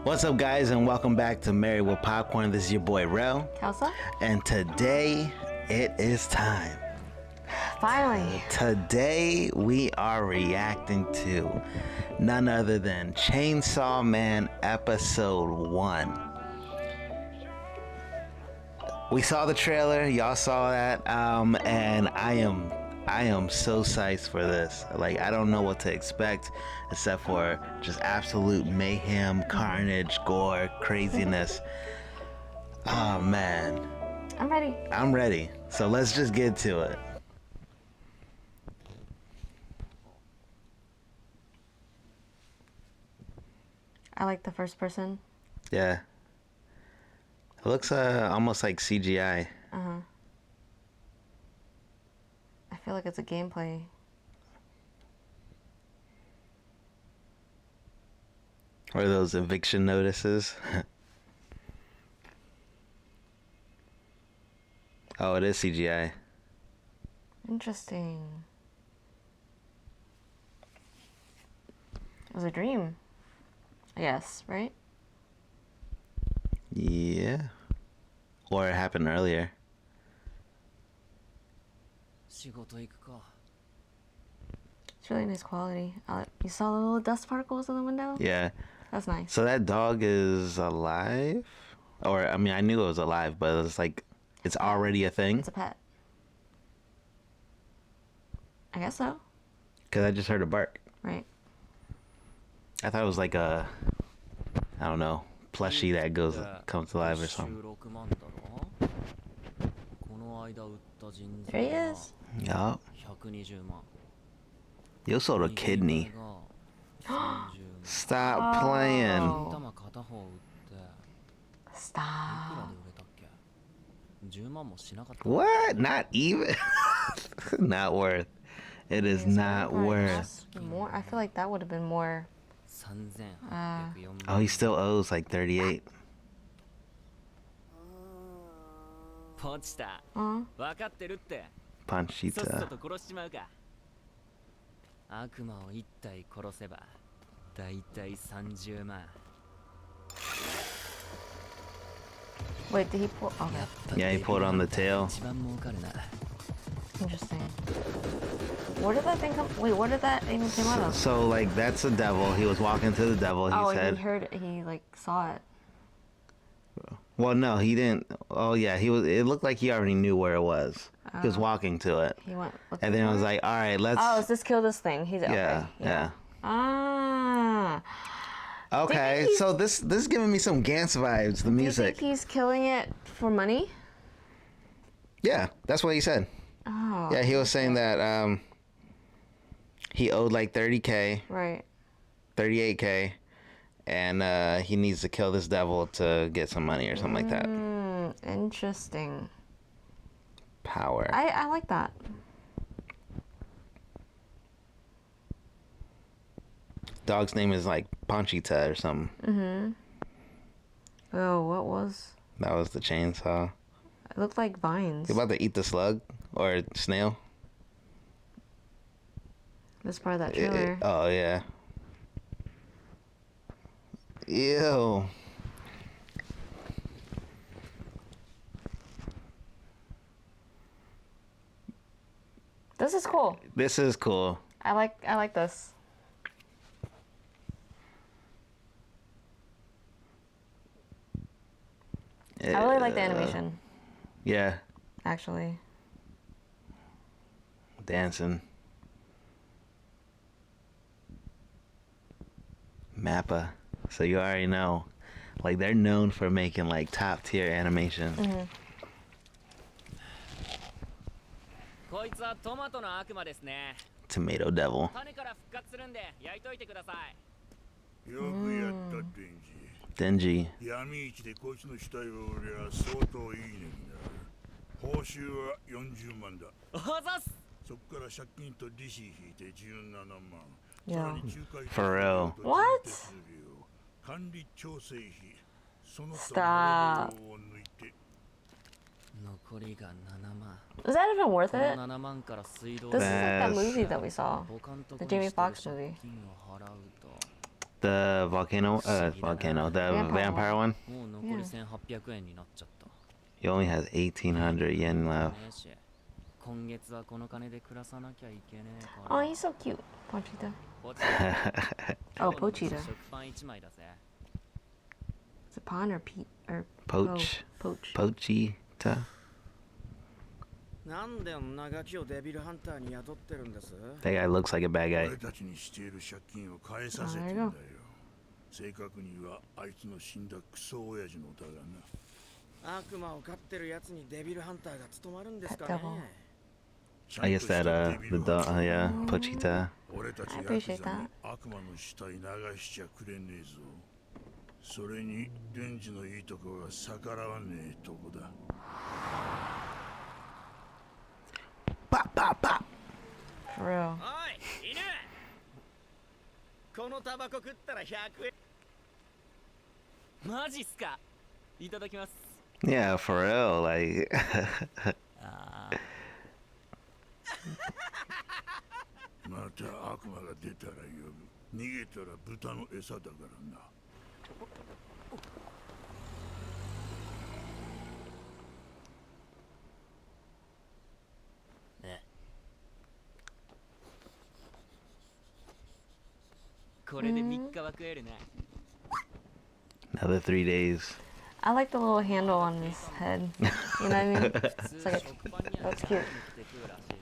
What's up, guys, and welcome back to Married with Popcorn. This is your boy Rell, Kelso, and today it is time. Finally. Today we are reacting to none other than Chainsaw Man Episode 1. We saw the trailer, y'all saw that, and I am so psyched for this. Like, I don't know what to expect except for just absolute mayhem, carnage, gore, craziness. Oh man. I'm ready. I'm ready. So let's just get to it. I like the first person. Yeah. It looks almost like CGI. Uh-huh. I feel like it's a gameplay. Or those eviction notices. Oh, it is CGI. Interesting. It was a dream. I guess, right? Yeah. Or it happened earlier. It's really nice quality. You saw the little dust particles in the window? Yeah. That's nice. So that dog is alive? Or, I mean, I knew it was alive, but it's like, it's already a thing? It's a pet. I guess so. Because I just heard a bark. Right. I thought it was like a, I don't know, plushie that comes alive or something. There he is. Yup. You sold a kidney. Stop playing. Stop. What? Not even? Not worth. It is not worth. More. I feel like that would have been more. Oh, he still owes like 38. Panchita. Wait, did he pull? Okay. Yeah, he pulled on the tail. Interesting. Where did that thing come? Wait, where did that even come out of? So, like, that's the devil. He was walking to the devil. He said. He heard it. He like saw it. Well, no, he didn't. Oh, yeah, he was. It looked like he already knew where it was. He was walking to it. He went. And then I was like, all right, let's. Oh, let's just kill this thing. He's okay. Yeah. Ah. Okay, so this is giving me some Gantz vibes. The music. Do you think he's killing it for money? Yeah, that's what he said. Oh. Yeah, he was saying that he owed like 30K. Right. 38K, and he needs to kill this devil to get some money or something like that. Interesting. Power. I like that. Dog's name is like Panchita or something. Oh, what was? That was the chainsaw. It looked like vines. You about to eat the slug or snail? That's part of that trailer. Oh yeah. Ew. This is cool. This is cool. I like this. I really like the animation. Yeah. Actually. Dancing. Mappa. So you already know. Like, they're known for making like top tier animation. Tomato devil. Dingy. Yeah. For real. What? Stop. Is that even worth it? This is like that movie that we saw. The Jamie Foxx movie. The volcano, the vampire one. もう残り1800円になっちゃった。 He only has 1,800 yen left. 今月はこの金で暮らさなきゃいけねえから。 Oh, he's so cute. Pochita. Oh, Pochita. 食パン1枚だぜ。 Is it Pon or Pete or Poach. Poach. Pochita. なんで女ガキをデビルハンターに雇ってるんです？ That guy looks like a bad guy. 俺たちにしている借金を返させてんだよ。正確にはあいつの死んだクソ親父のだがな。悪魔を飼ってるやつにデビルハンターが務まるんですか Pet ね？ devil. I guess that the dog, yeah, Pochita. 俺たち I ヤ appreciate クザ that. に悪魔の死体流しちゃくれねえぞ。それにデンジのいいとこが逆らわねえとこだ。 Pop, pop, pop. For real. おい、犬！このタバコ食ったら100円。マジっすか。いただきます。 Yeah, for real. Like, あまた悪魔が出たら呼ぶ。逃げたら豚の餌だからな。 これで3日は食えるね。 another 3 days. I like the little handle on his head. You know what I mean? 普通 like a- 食パンには that's ジャ cute. ム塗って食うらしいぜ。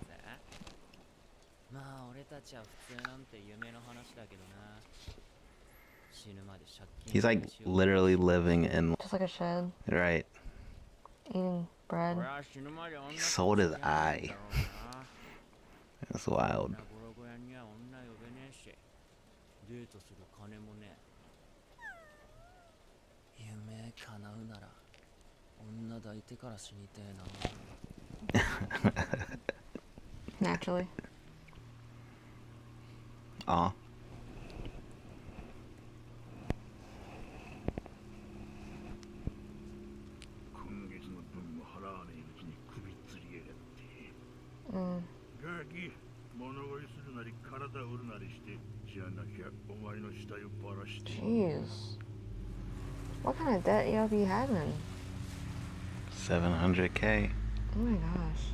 まあ俺たちは普通なんて夢の話だけどな。死ぬまで借金 He's like literally living in, Just like a shed. right. Eating bread. 俺は死ぬまで女と He sold his 付き合えないん eye. だろうな。 That's wild. 女ボロ小屋には女呼べねえし、デートする金もねえ。夢叶うなら女抱いてから死にてえな。 Naturally. Aw. 今月の分も払わねえうちに首つりやがって。 Mm. ガキ、物乞いするなり体売るなりして、じゃなきゃお前の死体をばらして。 Jeez. What kind of debt y'all be having? 700K. Oh my gosh.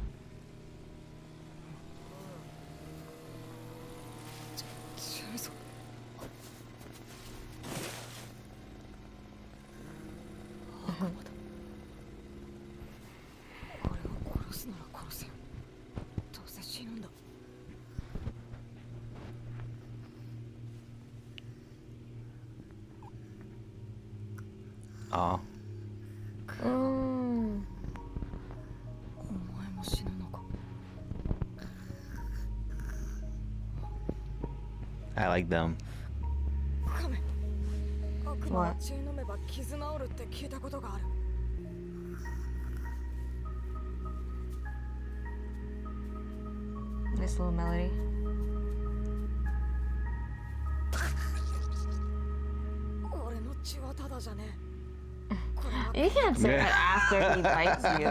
Aw. Mm. I like them. 悪魔は血飲めば傷治るって聞いたことがある。 Nice little melody. 俺の血はただじゃねえ。これは You can't say that after he bites you.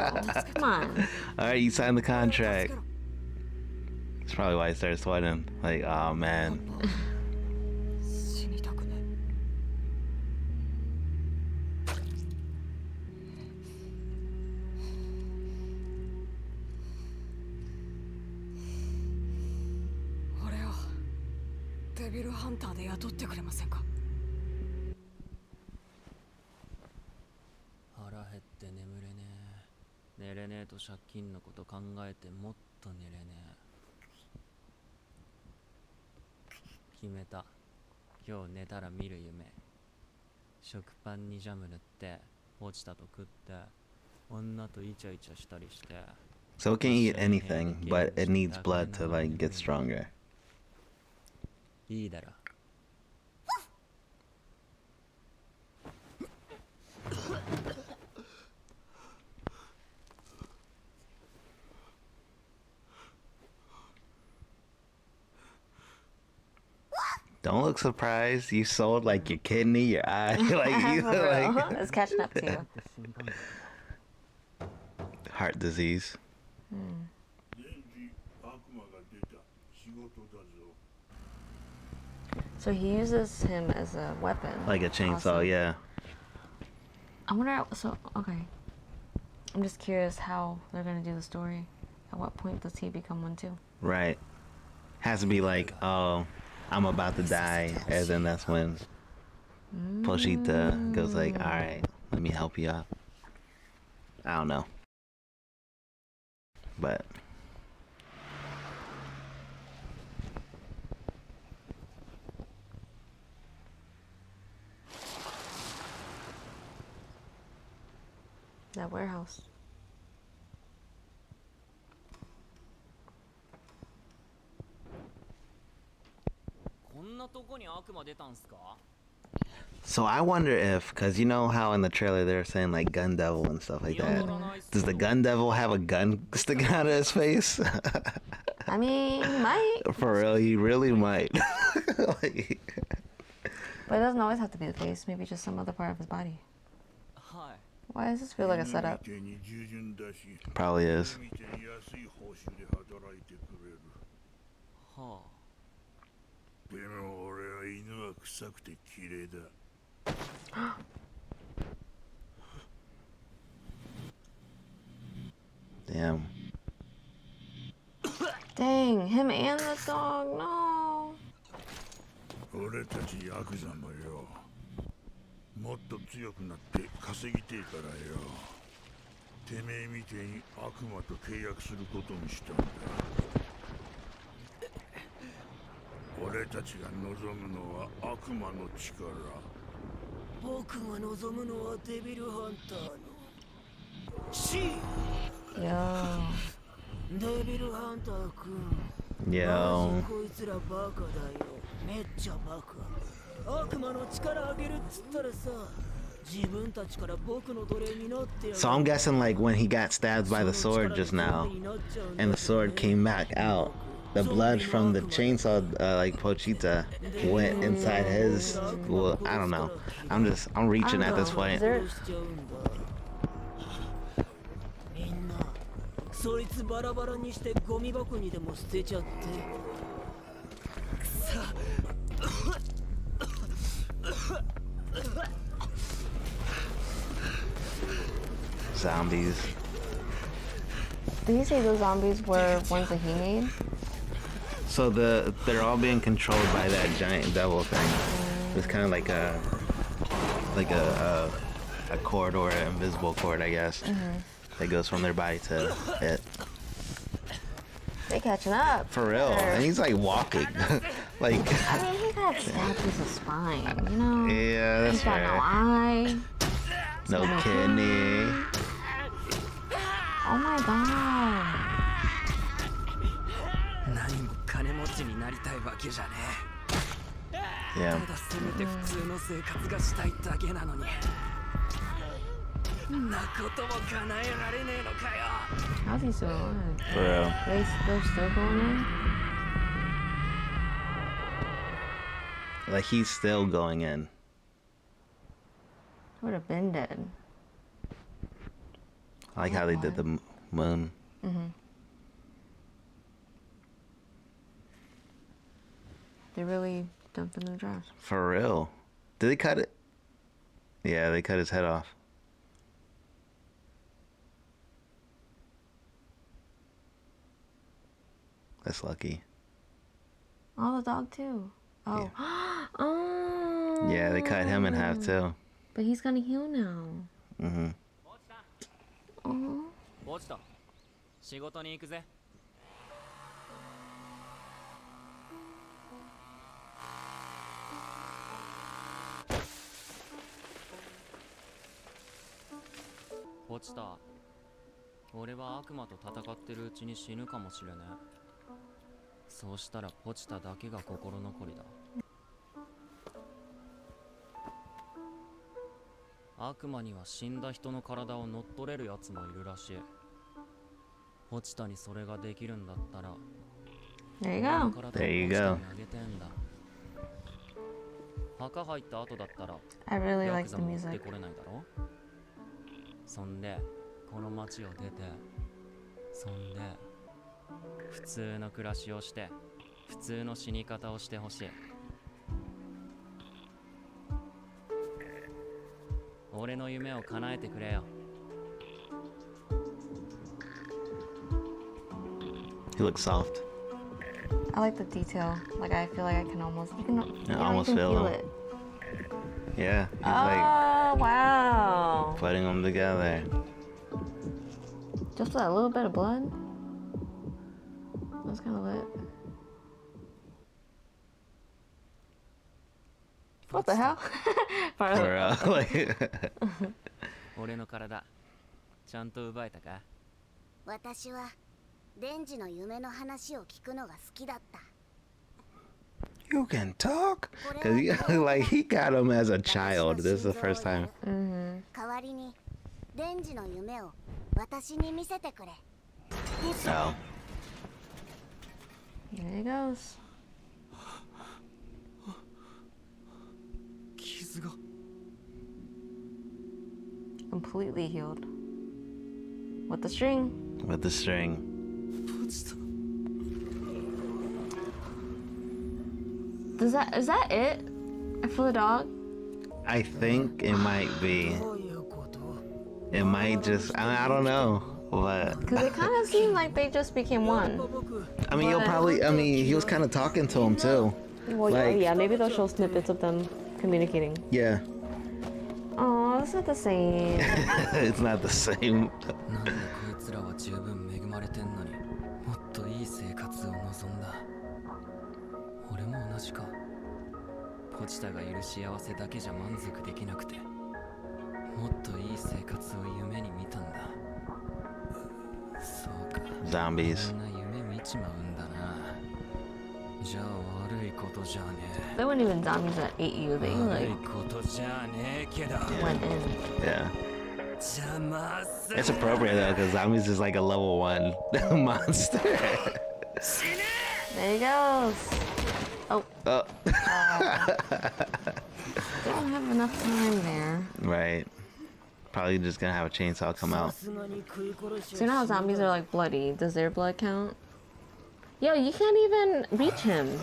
Come on. Alright, you signed the contract. That's probably why he started sweating. Like, oh man. 死にたくねえ。俺をデビルハンターで雇ってくれませんか？腹減って眠れねえ。寝れねえと借金のこと考えてもっと寝れねえ。決めた。今日寝たら見る夢。食パンにジャム塗って落ちたと食って女とイチャイチャしたりして。 So it can eat anything, but it needs blood to like get stronger. いいだろ。 Don't look surprised. You sold like your kidney, your eye, like you For real. like It's catching up to you. heart disease. デンジ、悪魔が出た。仕事だぞ。So he uses him as a weapon. Like a chainsaw, Awesome. yeah. I wonder. So okay. I'm just curious how they're gonna do the story. At what point does he become one too? Right. Has to be like, oh, I'm about to die, and then that's when Pochita goes like, all right, let me help you out. I don't know, but That warehouse. so I wonder if, cause you know how in the trailer they're saying like gun devil and stuff like that. Does the gun devil have a gun sticking out of his face? I mean, he might. For real, he really might. Like, But it doesn't always have to be the face. Maybe just some other part of his body. Why does this feel like a setup? probably is. でも俺は犬は臭くて綺麗だ。Damn. Dang, him and the dog. No. 俺たちヤクザもよ、もっと強くなって稼ぎてえからよ、てめえみてえに悪魔と契約することにしたんだ。俺たちが望むのは悪魔の力。僕が望むのはデビルハンターの死。Yo. デビルハンター君。 Yo. こいつらバカだよ。めっちゃバカ。悪魔の力あげるっつったらさ、自分たちから僕の奴隷になってやる。 So I'm guessing like when he got stabbed by the sword just now, and the sword came back out, the blood from the chainsaw, like Pochita, went inside his. Well, I don't know. I'm reaching at this point. そいつバラバラにしてゴミ箱にでも捨てちゃって。くそ。 Zombies. Did he say those zombies were ones that he made? So they're all being controlled by that giant devil thing. It's kind of like a cord or an invisible cord, I guess, that goes from their body to it. They catching up. For real, and he's like walking, like. I mean, he got stabbed through the spine, you know? Yeah, that's He's got no right. eye. No kidney. Oh my god. 何も金持ちになりたいわけじゃねえ。 Yeah. ただせめて普通の生活がしたいだけなのに。んなことも叶えられねえのかよ。 How's he still alive? For real. They're still going in? Like he's still going in. He would have been dead. I like how they did the moon. They really dumped him in the trash. For real. Did they cut it? Yeah, they cut his head off. That's lucky. Oh, the dog too. Oh. Oh. Yeah, they cut him in half too. But he's gonna heal now. Mhm. Oh. 落ちた。仕事に行くぜ。落ちた。俺は悪魔と戦ってるうちに死ぬかもしれねえ。そうしたらポチタだけが心残りだ。悪魔には死んだ人の体を乗っ取れるやつもいるらしい。ポチタにそれができるんだったら、 There you 俺の go. 体を There you ポチタ go. にあげてんだ。墓入った後だったら、 I really ヤク like ザ the も追って music. これないだろ。そんでこの町を出て、そんで普通の暮らしをして普通の死に方をしてほしい。俺の夢を叶えてくれよ。 He looks soft. I like the detail. Like I feel like I can almost you can almost even feel feel him. it. Yeah, he's Oh wow! like putting them together. Just with a little bit of blood. That's kind of lit. What the hell? Part of For like 俺の体ちゃんと奪えたか？私はデンジの夢の話を聞くのが好きだった。 you can talk? Cause like he got him as a child. This is the first time. 代わりにデンジの夢を私に見せてくれ。 No. There he goes. 傷が Completely healed. With the string. With the string. 落ちた。 Is that it? For the dog? I think it might be. It might just. I don't know. What? Because it kind of seemed like they just became one. I mean, you'll probably. I mean, he was kind of talking to him too. Well, Like- yeah, maybe they'll show snippets of them communicating. Yeah. Oh, it's not the same. It's not the same. なんでこいつらは十分恵まれてんのにもっといい生活を望んだ。俺も同じか。ポチタがいる幸せだけじゃ満足できなくてもっといい生活を夢に見たんだ。そうか。 Zombies. こんな夢見ちまうんだな。じゃあ悪いことじゃね They weren't even zombies that ate you. え。 They 悪い like ことじゃねえけど。 went in. Yeah. 邪魔する。 It's appropriate though, because zombies is like a level 1 monster. There he goes. Oh, Oh. they don't have enough time there. Right. Probably just gonna have a chainsaw come out. So you know how zombies are like bloody? Does their blood count? Yo, you can't even reach him.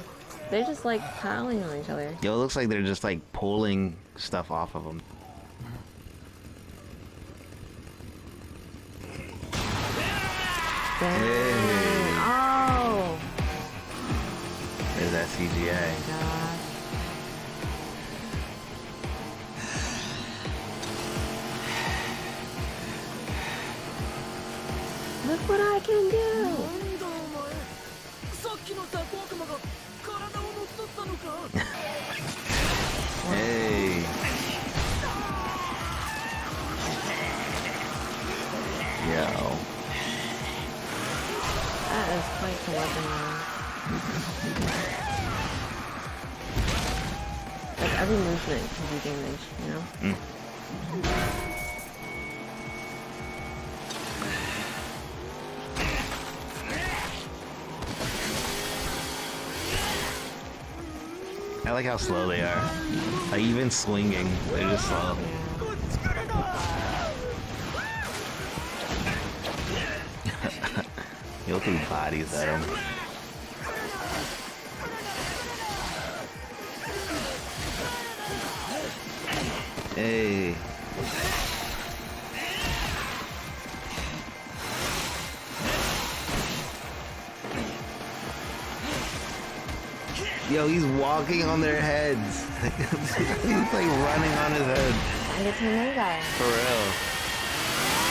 They're just like piling on each other. Yo, it looks like they're just like pulling stuff off of him. Oh. There's that CGI. God. Look what I can do. なんだお前、さっきの雑魚悪魔が体を乗っ取ったのか。 Hey. Yo. That is quite the weapon now. Like every movement can do damage, you know? I like how slow they are. Like even swinging, they're just slow. He'll throw bodies at him. Hey. Yo, he's walking on their heads. He's like running on his head. And it's a new guy. For real.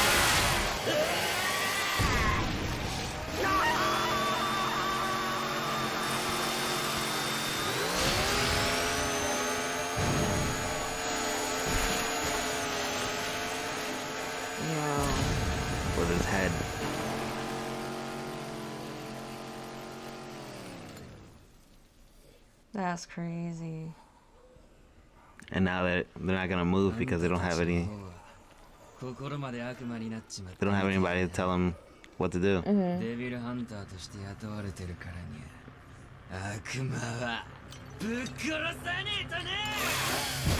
Yo. With his head. That's crazy. And now that they're not gonna move because they don't have any. 心まで悪魔になっちまっ They don't have anybody to tell them what to do. デビルハンターとして雇われてるからに悪魔はぶっ殺さねえとね。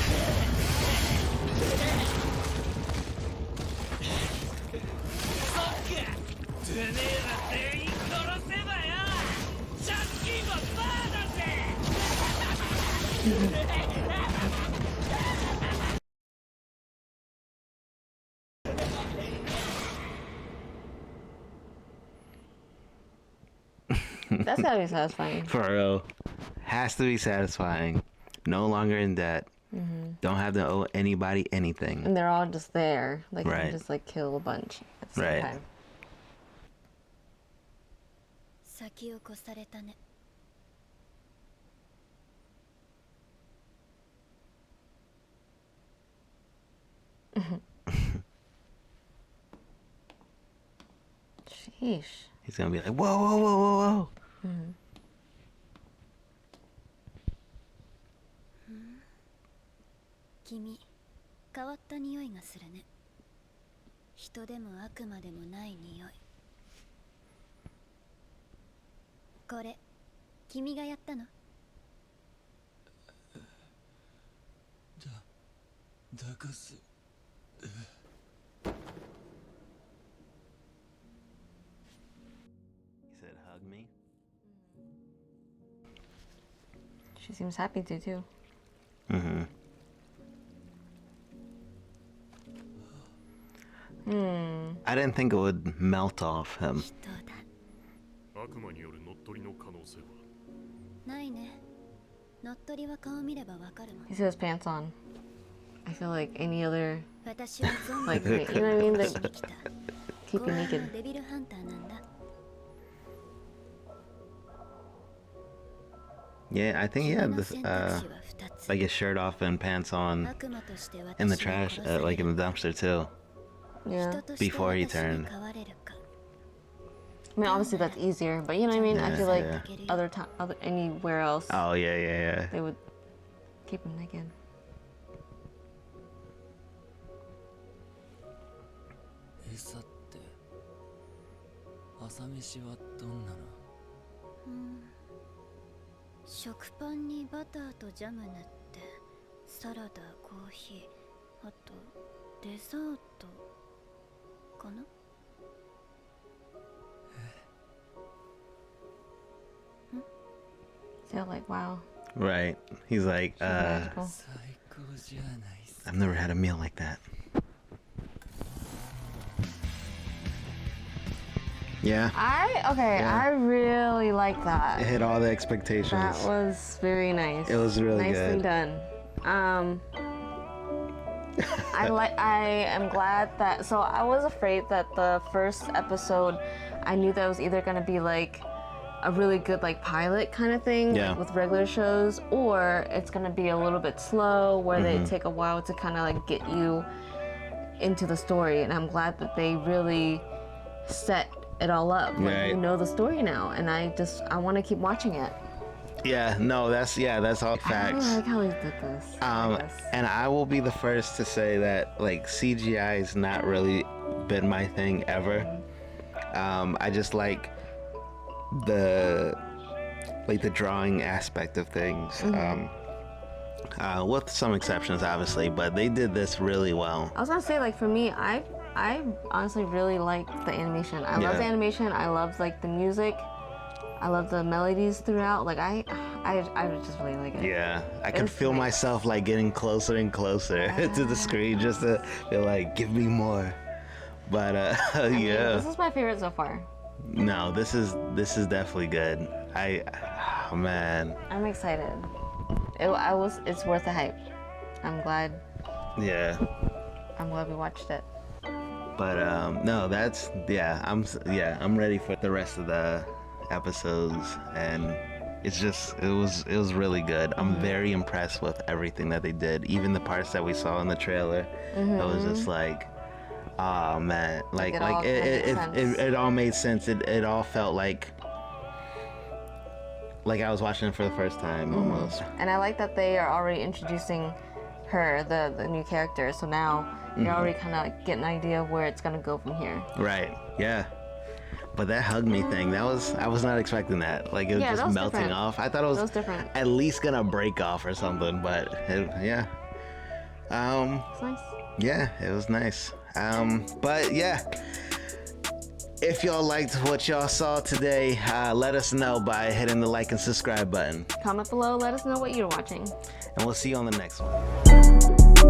そっか、てめえら全員殺せばよ、借金はバーだぜ。That's gotta be satisfying. For real. Has to be satisfying. No longer in debt. Don't have to owe anybody anything. And they're all just there. Like, you Right. can just, like, kill a bunch at the same Right. time. 先を越されたね。Sheesh. He's gonna be like, whoa, whoa, whoa, whoa, whoa. 君、変わった匂いがするね。人でも悪魔でもない匂い。これ、君がやったの？だかす He said, hug me. She seems happy to, too. Mm-hmm. I didn't think it would melt off him. 人だ。悪魔による乗っ取りの可能性はないね。乗っ取りは顔見ればわかるもん。 He still has pants on. I feel like any other, 私はゾンビ like, you know what I mean? に They 来た。 keep 後 you 半 naked. のデビルハンターなんだ。 Yeah, I think he 君 had の this, 選択肢は2つ。 like his shirt off and pants on 悪魔として私 in the を trash, 殺され like in る the dumpster too. Yeah. 人として before he 私に turned. 変われるか。 I mean, obviously that's easier, but you know what I mean? I Yeah, feel like yeah. other anywhere else, Oh yeah, yeah, they would keep him naked. 餌って朝飯はどんなの？食パンにバターとジャム塗ってサラダ、コーヒー、あとデザートかな。 So like, wow, yeah. Right. He's like, magical. 最高じゃないっす I've never had a meal like that. Yeah, I really like it that. hit all the expectations. That was very nice. It was really nicely good. done. I am glad that, so I was afraid that the first episode, I knew that it was either gonna be like a really good like pilot kind of thing, Yeah. like with regular shows, or it's gonna be a little bit slow where Mm-hmm. they take a while to kind of like get you into the story. And I'm glad that they really set it all up. Like, Right. you know the story now, and I want to keep watching it. Yeah, no, that's all I facts. really like how he did this. I guess. And I will be the first to say that like CGI has not really been my thing ever. I just like the drawing aspect of things. With some exceptions, obviously, but they did this really well. I was gonna say, like, for me, I honestly really liked the animation. I love Yeah. the animation. I love like the music. I love the melodies throughout. Like I just really like it. Yeah, I could It's feel nice. myself like getting closer and closer to the screen just to be like, give me more. But I mean, yeah, this is my favorite so far. no, this is definitely good. Oh man, I'm excited. It's worth the hype. I'm glad yeah. we watched it. But no, I'm ready for the rest of the episodes, and it was really good. I'm very impressed with everything that they did, even the parts that we saw in the trailer. It was just like, oh man, like it all kinda makes sense. it all made sense. It all felt like I was watching it for the first time almost. And I like that they are already introducing her, the new character. So now you're already kind of like getting an idea of where it's gonna go from here. Right. Yeah. But that hug me thing, I was not expecting that. Like it was Yeah, that just was melting different. off. I thought it was, That was different. at least gonna break off or something, but yeah. It's nice. Yeah, it was nice. But yeah. If y'all liked what y'all saw today, let us know by hitting the like and subscribe button. Comment below. Let us know what you're watching. And we'll see you on the next one.